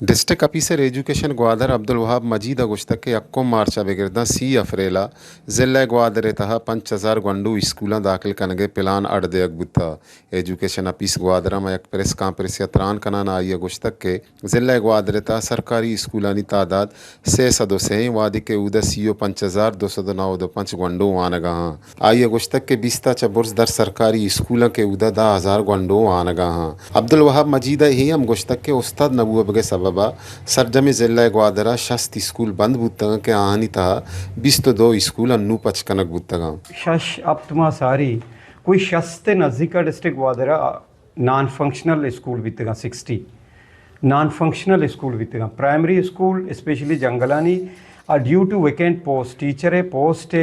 District officer education Gwadar Abdul Wahab Majeed अगुश्तक के यक्कुम मार्चा बेगिरदा सी अफरेला ज़िला ग्वादर तहा 5000 गंडू स्कूल दाखिल कनगे प्लान अड़दे अगबुत्ता एजुकेशन ऑफिस ग्वादर में एक प्रेस कॉन्फ्रेंस त्रान कनाना आई अगुश्तक के ज़िला ग्वादर तहा सरकारी स्कूलानी तादाद से सदस्य वादी के उदा सीओ 5209 गंडू वानगा आई अगुश्तक के बिस्ता चबुर्स दर सरकारी स्कूलों के उदा 10,000 गंडू वानगा अब्दुल वहाब मजीद ही हम गुश्तक के उस्ताद नबूब के सबब सरजमी ज़िला ग्वादरा शस्त स्कूल बंद बुतगा के आहानी तहा 22 स्कूल अन्नू पचकनक बुतगा शश अप्तमा सारी कोई शस्ते नज़दीका डिस्ट्रिक्ट ग्वादरा नॉन फंक्शनल स्कूल बितगा 60 नॉन फंक्शनल स्कूल बितगा प्राइमरी स्कूल स्पेशली जंगलानी due to vacant post teacher post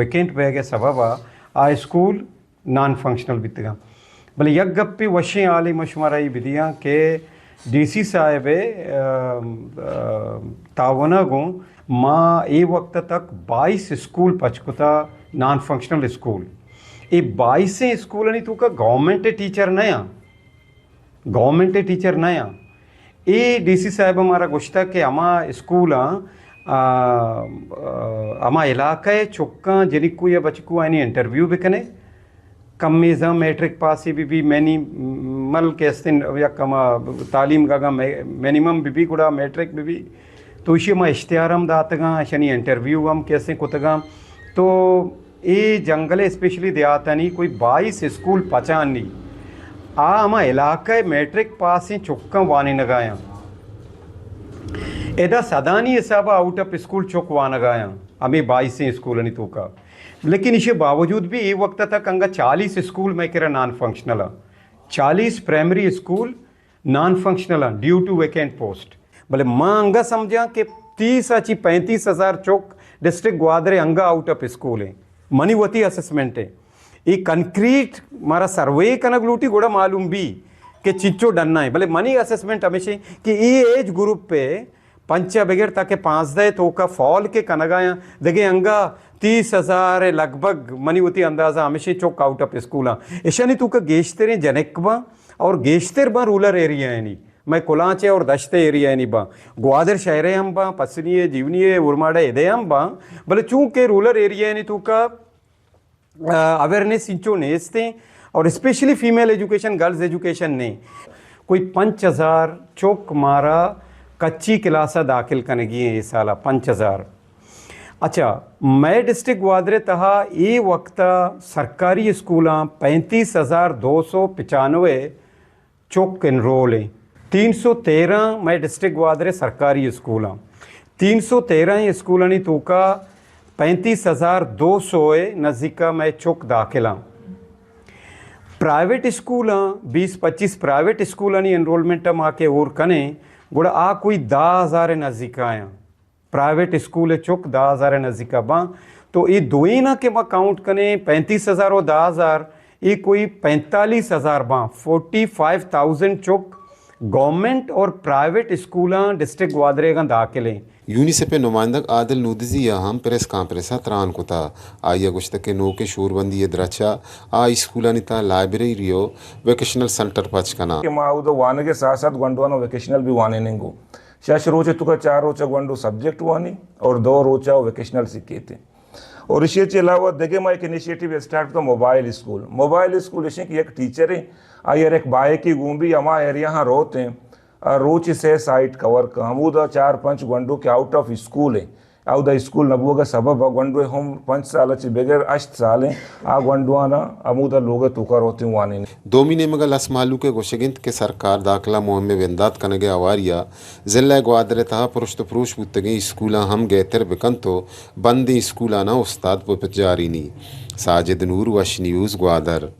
vacant बेगे सबब आ स्कूल नॉन फंक्शनल बितगा भले यक गप्पी वशे आली मशवरा बिदियाँ के डीसी साहब तावना गो माँ ए वक्त तक 22 स्कूल पचकुता नॉन फंक्शनल स्कूल ये 22 स्कूल नहीं तो का गवर्नमेंट टीचर नया ये डीसी साहब हमारा गुश्ता के अमा स्कूल अमा इलाका चुक्का जिनको या बचकू आनी इंटरव्यू भी कने कमीज़ा मैट्रिक पास भी मैनी मल केस्तिन या कमा तालीम गागा मिनिमम भी गुड़ा मैट्रिक भी तो इसी में इश्तिहार हम दातगा शनि इंटरव्यू हम कैसे कुतगा तो ये जंगल स्पेशली दियाता नहीं कोई 22 स्कूल पचानी आ हम इलाका मैट्रिक पास ही चुक्का वानी नगाया एदा सदानी हिसाब आउट ऑफ स्कूल चुक वानगाया हमें 22 स्कूल नहीं तो का लेकिन इसके बावजूद भी ये वक्त तक अंगा 40 स्कूल में करा non functional 40 primary school non functional due to vacant post भले माँ अंगा समझा कि 35,000 चौक डिस्ट्रिक्ट ग्वादरे अंगा आउट ऑफ स्कूल है मनी वती असेसमेंट है ये कंक्रीट मारा सर्वे कनक लूटी गोड़ा मालूम भी कि चिच्चो डनना है भले मनी असेसमेंट हमेशा कि ये एज ग्रुप पे पंचा बगैर ताकि 5 तो का फॉल के कनगाया देखे अंगा 30,000 लगभग मनी होती अंदाज़ा हमेशा चौक आउट ऑफ स्कूल ऐसा नहीं तू का गेश्तरे जनकबा और गेश्तर बा रूरल एरिया है नहीं मैं कुलाचे और दश्ते एरिया है नहीं बा ग्वादर शहर हम बा पसनी जीवनी उर्माड़ा इदे हम बा भले चूँकि रूरल एरिया है नहीं तू का अवेयरनेस इंचो नेस्ते और specially female education girls education ने कोई 5,000 चौक मारा कच्ची क्लासा दाखिल कनेगी ये साल 5,000 अच्छा मैं डिस्ट्रिक्ट ग्वादरे तहा ये वक्त सरकारी स्कूल 35,295 चौक इनरोल है 313 मैं डिस्ट्रिक्ट ग्वादरे सरकारी स्कूल 313 स्कूल नहीं तो का 35,200 नज़दीका मैं चौक दाखिला private school 20-25 private school enrolment माँ के और कने गुड़ा आ कोई 10,000 नज़दीका आया प्राइवेट स्कूल चुक 10,000 नज़दीका बा तो ये दो ही ना के बा काउंट कने 35,000 और 10,000 ये कोई 45,000 बा 45,000 चुक गवर्नमेंट और प्राइवेट स्कूल डिस्ट्रिक्ट ग्वादरे का दाखिले यूनिसेफ नुमाइंदक आदिल नूदजी हम प्रेस कॉन्फ्रेंस त्रान कुता आई अगुश्त के नो के शोरबंदी ये द्रचा आ स्कूल निता लाइब्रेरी रियो वेकेशनल सेंटर पचकना के माउदो वाने के साथ साथ गंडवानो वेकेशनल भी वाने नेंगो शश रोचे तुका 4 रोचा गंडो सब्जेक्ट वानी और 2 रोचा वेकेशनल सीखे थे और इसी के अलावा देखे मैं एक इनिशिएटिव स्टार्ट तो मोबाइल स्कूल इसे की एक टीचर है आयर एक बाए की गुम्बी अमा एरिया हाँ रोते हैं रोच से साइट कवर का हमूदा 4-5 गंडो के आउट ऑफ स्कूल है आउदा स्कूल नबुआ का सबब गंडो हम 5 साल ची बगैर 8 साल आ गंडवाना अमूदा लोग तुकर होते वाने 2 महीने मगल असमालू के गोशगिंत के सरकार दाखला मुहिम में वेंदात कनगे अवारिया ज़िला ग्वादरे तहा पुरुष तो पुरुष बुतगे स्कूल हम गैतर बिकन तो बंदी स्कूल आना उस्ताद जारी नी साजिद नूर वश न्यूज़ ग्वादर।